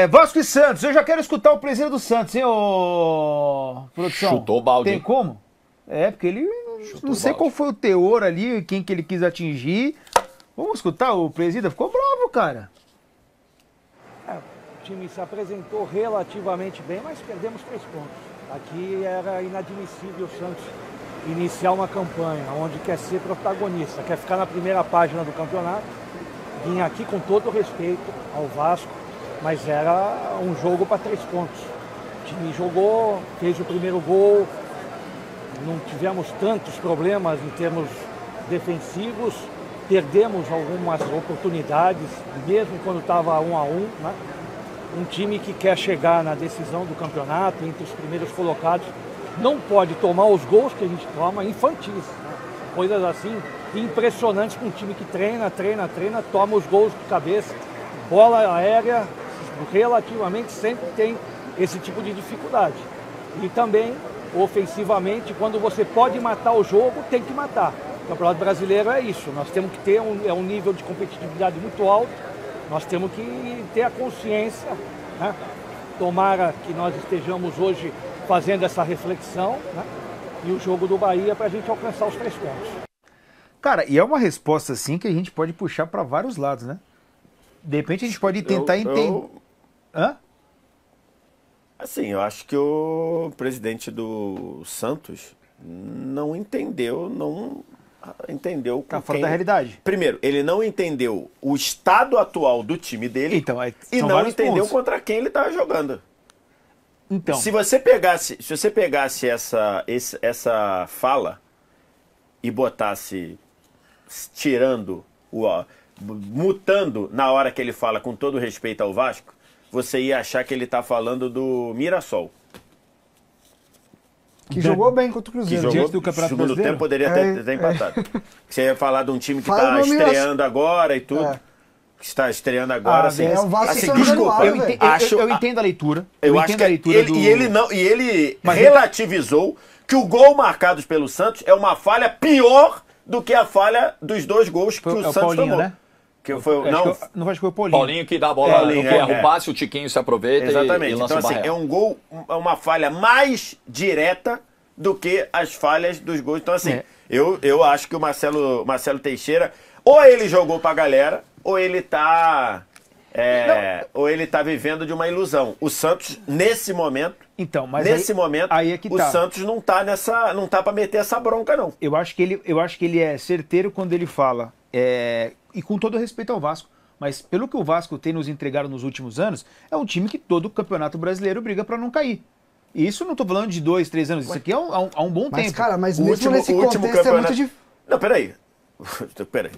Vasco e Santos, eu já quero escutar o presidente do Santos, hein, ô produção? Chutou o balde. Tem como? Porque ele, não sei qual foi o teor ali, quem que ele quis atingir. Vamos escutar o presidente? Ficou bravo, cara. O time se apresentou relativamente bem, mas perdemos 3 pontos. Aqui era inadmissível o Santos iniciar uma campanha onde quer ser protagonista, quer ficar na primeira página do campeonato. Vim aqui com todo o respeito ao Vasco, mas era um jogo para 3 pontos. O time jogou, fez o primeiro gol, não tivemos tantos problemas em termos defensivos, perdemos algumas oportunidades, mesmo quando estava 1-1, né? Um time que quer chegar na decisão do campeonato, entre os primeiros colocados, não pode tomar os gols que a gente toma infantis, né? Coisas assim impressionantes para um time que treina, toma os gols de cabeça, bola aérea, relativamente sempre tem esse tipo de dificuldade. E também, ofensivamente, quando você pode matar o jogo, tem que matar. O Campeonato Brasileiro é isso, nós temos que ter um nível de competitividade muito alto, nós temos que ter a consciência, né? Tomara que nós estejamos hoje fazendo essa reflexão, né? E o jogo do Bahia para a gente alcançar os 3 pontos. Cara, e é uma resposta assim que a gente pode puxar para vários lados, né? De repente a gente pode tentar entender. Hã? Assim, eu acho que o presidente do Santos não entendeu Tá fora da realidade. Primeiro, ele não entendeu o estado atual do time dele então, e não entendeu contra quem ele estava jogando. Então, se você pegasse essa fala e botasse mutando na hora que ele fala com todo respeito ao Vasco, você ia achar que ele está falando do Mirassol. Que jogou bem contra o Cruzeiro. Que jogou, do Campeonato segundo Brasileiro? tempo poderia ter empatado. Você ia falar de um time que está estreando agora e tudo. Que está estreando agora. É o Vasco assim, São desculpa. Januário, eu entendo a leitura. Eu acho que ele relativizou que o gol marcado pelo Santos é uma falha pior do que a falha dos 2 gols que o Santos Paulinho, tomou. né? Que foi, não acho que foi o Paulinho. Paulinho que dá a bola, não erra o passe, o Tiquinho se aproveita e lança então, o Barreto. É um gol, é uma falha mais direta do que as falhas dos gols. Então, assim, eu acho que o Marcelo Teixeira, ou ele jogou pra galera, ou ele tá vivendo de uma ilusão. O Santos, nesse momento, aí é que o Santos não tá pra meter essa bronca, não. Eu acho que ele é certeiro quando ele fala, e com todo respeito ao Vasco, mas pelo que o Vasco tem nos entregado nos últimos anos, é um time que todo o Campeonato Brasileiro briga pra não cair. E isso não tô falando de 2, 3 anos, isso aqui há um bom tempo. Mas, cara, mesmo nesse contexto é muito difícil. Não, peraí.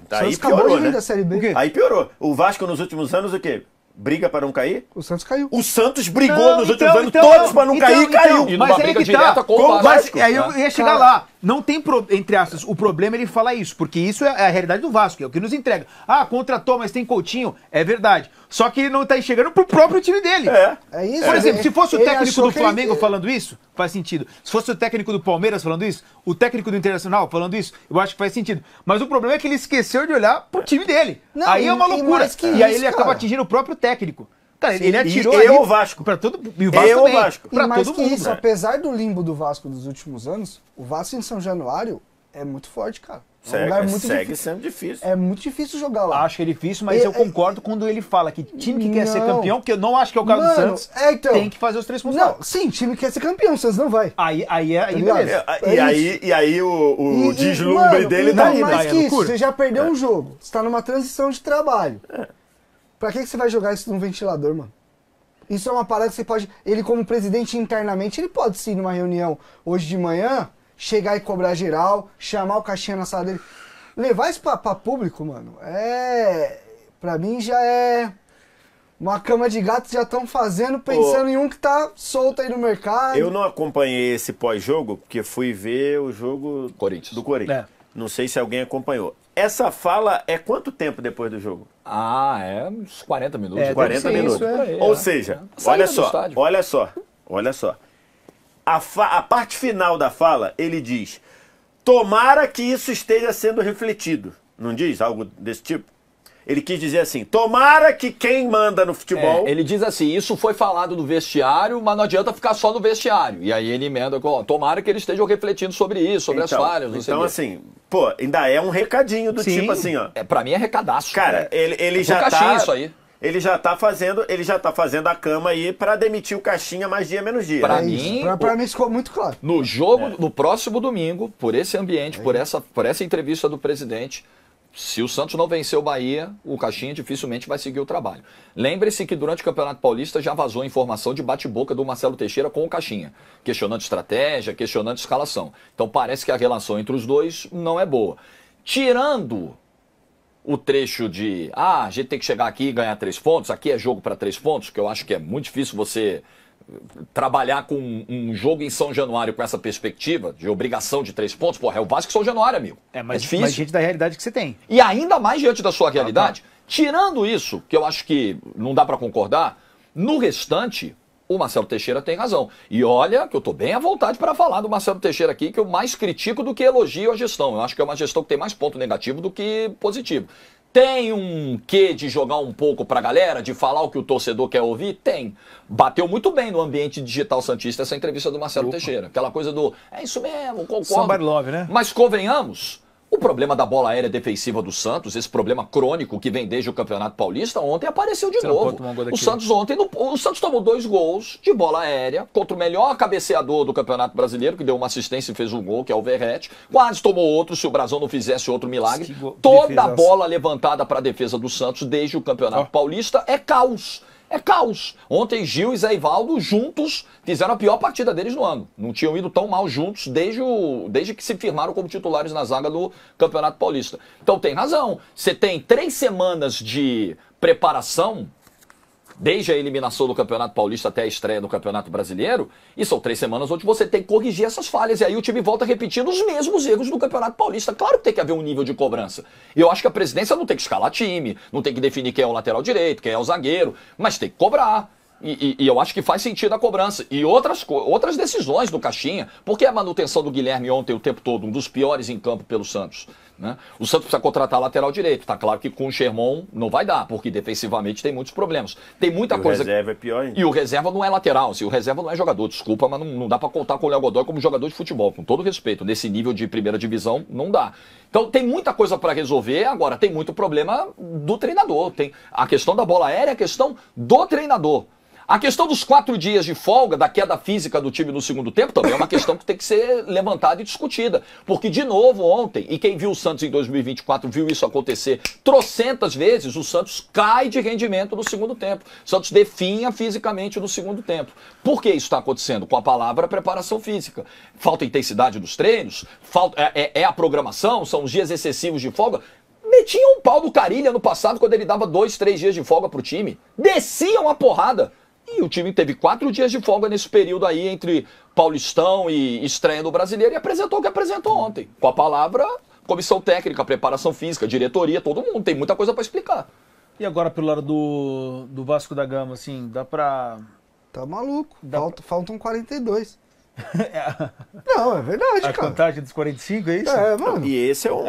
Aí piorou, né? Da Série B. Aí piorou. O Vasco nos últimos anos o quê? Briga para não cair? O Santos caiu. O Santos brigou nos últimos anos todos para não cair e caiu. E numa briga direta com o Vasco. Aí eu ia chegar lá. Não tem, entre aspas, o problema é ele falar isso, porque isso é a realidade do Vasco, é o que nos entrega. Contratou, mas tem Coutinho, é verdade. Só que ele não tá enxergando pro próprio time dele. É isso. Por exemplo, se fosse o técnico do Flamengo falando isso, faz sentido. Se fosse o técnico do Palmeiras falando isso, o técnico do Internacional falando isso, eu acho que faz sentido. Mas o problema é que ele esqueceu de olhar pro time dele. Não, aí é uma loucura. E aí ele acaba atingindo o próprio técnico. Cara, ele atirou ali o Vasco. Pra todo e o Vasco o também. Vasco. Pra mais todo que mundo. isso, apesar do limbo do Vasco dos últimos anos, o Vasco em São Januário é muito forte, cara. Segue sendo difícil. É muito difícil jogar lá. Acho que é difícil, mas eu concordo quando ele fala que time que quer ser campeão, que eu não acho que é o caso do Santos, então, tem que fazer os 3 pontos. Não, sim, time que quer ser campeão, o Santos não vai. Aí beleza. E aí o deslumbre dele tá não, indo. mais que isso, você já perdeu um jogo, você tá numa transição de trabalho. Pra que você vai jogar isso num ventilador, mano? Isso é uma parada que você pode... Ele, como presidente internamente, ele pode sim, numa reunião hoje de manhã, chegar e cobrar geral, chamar o caixinha na sala dele. Levar isso pra público, mano, pra mim já é... Uma cama de gato já estão fazendo, pensando em um que tá solto aí no mercado. Eu não acompanhei esse pós-jogo, porque fui ver o jogo do Corinthians. Não sei se alguém acompanhou. Essa fala é quanto tempo depois do jogo? É uns 40 minutos. 40 minutos. Ou seja, olha só. A parte final da fala, ele diz: tomara que isso esteja sendo refletido. Não diz algo desse tipo? Ele quis dizer assim, tomara que quem manda no futebol... Ele diz assim, isso foi falado no vestiário, mas não adianta ficar só no vestiário. E aí ele emenda, tomara que eles estejam refletindo sobre isso, sobre as falhas. Então assim, pô, ainda é um recadinho do tipo assim, ó. Pra mim é recadaço. Cara, ele já tá... isso aí. Ele já tá fazendo a cama aí pra demitir o Caixinha mais dia menos dia. Pra mim ficou muito claro. No jogo, no próximo domingo, por esse ambiente, por essa entrevista do presidente, se o Santos não vencer o Bahia, o Caixinha dificilmente vai seguir o trabalho. Lembre-se que durante o Campeonato Paulista já vazou informação de bate-boca do Marcelo Teixeira com o Caixinha, questionando estratégia, questionando escalação. Então parece que a relação entre os dois não é boa. Tirando o trecho de, a gente tem que chegar aqui e ganhar 3 pontos, aqui é jogo para 3 pontos, que eu acho que é muito difícil você trabalhar com um jogo em São Januário com essa perspectiva de obrigação de 3 pontos, porra, é o Vasco São Januário, amigo. Mas difícil. Mas diante da realidade que você tem. E ainda mais diante da sua realidade, tirando isso, que eu acho que não dá pra concordar, no restante, o Marcelo Teixeira tem razão. E olha que eu tô bem à vontade para falar do Marcelo Teixeira aqui, que eu mais critico do que elogio a gestão. Eu acho que é uma gestão que tem mais ponto negativo do que positivo. Tem um quê de jogar um pouco pra galera, de falar o que o torcedor quer ouvir? Tem. Bateu muito bem no ambiente digital santista essa entrevista do Marcelo Teixeira. Aquela coisa do, é isso mesmo, concordo. Somebody love, né? Mas convenhamos, o problema da bola aérea defensiva do Santos, esse problema crônico que vem desde o Campeonato Paulista, ontem apareceu de novo. O Santos ontem, o Santos tomou 2 gols de bola aérea contra o melhor cabeceador do Campeonato Brasileiro, que deu uma assistência e fez um gol, que é o Verratti. Quase tomou outro, se o Brasão não fizesse outro milagre. Toda a bola levantada para a defesa do Santos desde o Campeonato Paulista é caos. É caos. Ontem Gil e Zé Ivaldo juntos fizeram a pior partida deles no ano. Não tinham ido tão mal juntos desde que se firmaram como titulares na zaga do Campeonato Paulista. Então tem razão. Você tem 3 semanas de preparação, desde a eliminação do Campeonato Paulista até a estreia no Campeonato Brasileiro, e são 3 semanas onde você tem que corrigir essas falhas, e aí o time volta repetindo os mesmos erros do Campeonato Paulista. Claro que tem que haver um nível de cobrança. E eu acho que a presidência não tem que escalar time, não tem que definir quem é o lateral direito, quem é o zagueiro, mas tem que cobrar. E eu acho que faz sentido a cobrança. E outras decisões do Caixinha, porque a manutenção do Guilherme ontem o tempo todo, um dos piores em campo pelo Santos. Né? O Santos precisa contratar lateral direito. Tá claro que com o Sherman não vai dar, porque defensivamente tem muitos problemas. Tem muita coisa. O reserva é pior ainda. E o reserva não é lateral, assim, o reserva não é jogador, desculpa, mas não dá pra contar com o Léo Godoy como jogador de futebol, com todo respeito. Nesse nível de primeira divisão, não dá. Então tem muita coisa pra resolver, agora tem muito problema do treinador. Tem a questão da bola aérea, a questão do treinador. A questão dos 4 dias de folga, da queda física do time no segundo tempo, também é uma questão que tem que ser levantada e discutida. Porque, de novo, ontem, e quem viu o Santos em 2024 viu isso acontecer trocentas vezes, o Santos cai de rendimento no segundo tempo. O Santos definha fisicamente no segundo tempo. Por que isso está acontecendo? Com a palavra preparação física. Falta intensidade dos treinos, é a programação, são os dias excessivos de folga. Metiam um pau do Carilha no passado quando ele dava 2, 3 dias de folga pro time. Desciam a porrada. E o time teve 4 dias de folga nesse período aí entre Paulistão e estreia do Brasileiro e apresentou o que apresentou ontem. Com a palavra, comissão técnica, preparação física, diretoria, todo mundo. Tem muita coisa para explicar. E agora pelo lado do Vasco da Gama, assim, dá pra... Tá maluco. Faltam 42. Não, é verdade, cara. A contagem dos 45, é isso? É, mano. E esse é o...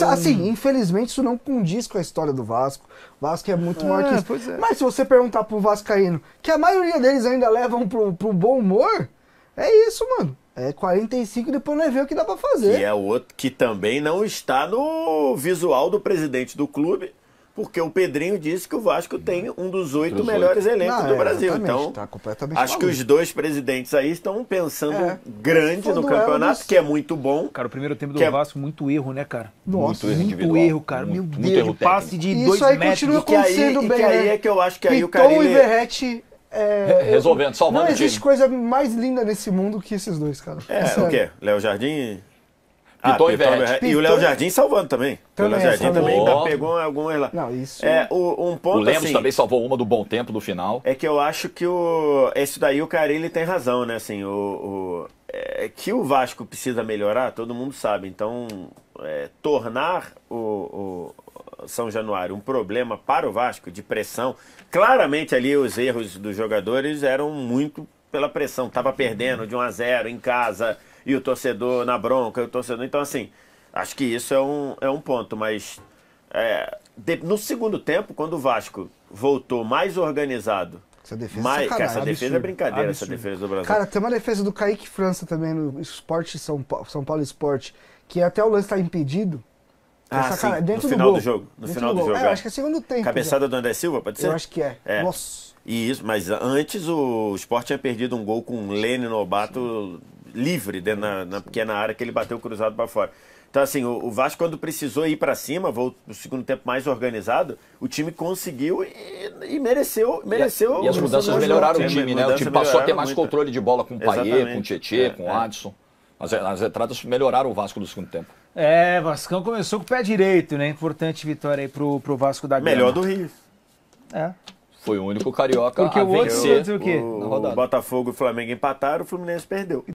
Assim, infelizmente isso não condiz com a história do Vasco. O Vasco é muito maior que isso. Pois é. Mas se você perguntar pro vascaíno, que a maioria deles ainda levam pro bom humor, é isso, mano. É 45 e depois nós vemos o que dá pra fazer. E é outro que também não está no visual do presidente do clube, porque o Pedrinho disse que o Vasco tem um dos 8 melhores elencos do Brasil. Então, tá completamente acho que os 2 presidentes aí estão pensando grande no campeonato, que é muito bom. Cara, o primeiro tempo do Vasco, muito erro, né, cara? Nossa, muito erro, cara. Meu Deus, de passe de 2 metros. Isso aí continua acontecendo bem, aí é que eu acho que aí o Piton e Verratti... resolvendo, salvando o time. Não existe coisa mais linda nesse mundo que esses dois, cara. O quê? Léo Jardim... Piton e Verratti. E o Léo Jardim salvando também. O Léo Jardim também ainda pegou algumas lá. Não, isso... um ponto, o Lemos assim, também salvou uma do bom tempo no final. É que eu acho que esse daí o Carille tem razão, né? Assim, que o Vasco precisa melhorar, todo mundo sabe. Então, tornar o São Januário um problema para o Vasco de pressão, claramente ali os erros dos jogadores eram muito pela pressão. Tava perdendo de 1-0 em casa... E o torcedor na bronca, então assim, acho que isso é um ponto, mas no segundo tempo, quando o Vasco voltou mais organizado, Essa defesa essa defesa é brincadeira, absurdo. essa defesa do Brasil. Cara, tem uma defesa do Kaique França também no Sport São Paulo Sport, que até o lance tá impedido. Sim, dentro no final do do jogo. No final do jogo. acho que é segundo tempo. Cabeçada do André Silva, pode ser? Eu acho que é. É. Nossa. Isso, mas antes o Sport tinha perdido um gol com o Lene Nobato livre dentro na pequena área que ele bateu cruzado para fora. Então, assim, o Vasco, quando precisou ir para cima, no segundo tempo mais organizado, o time conseguiu e mereceu. E as mudanças melhoraram o time, né? O time passou a ter mais controle de bola com o Payet, com o Tietê, com o Adson. As entradas melhoraram o Vasco no segundo tempo. Vascão começou com o pé direito, né? Importante vitória aí pro Vasco da Gama. Melhor do Rio. Foi o único carioca Porque a o outro vencer o quê? O Botafogo e o Flamengo empataram, o Fluminense perdeu.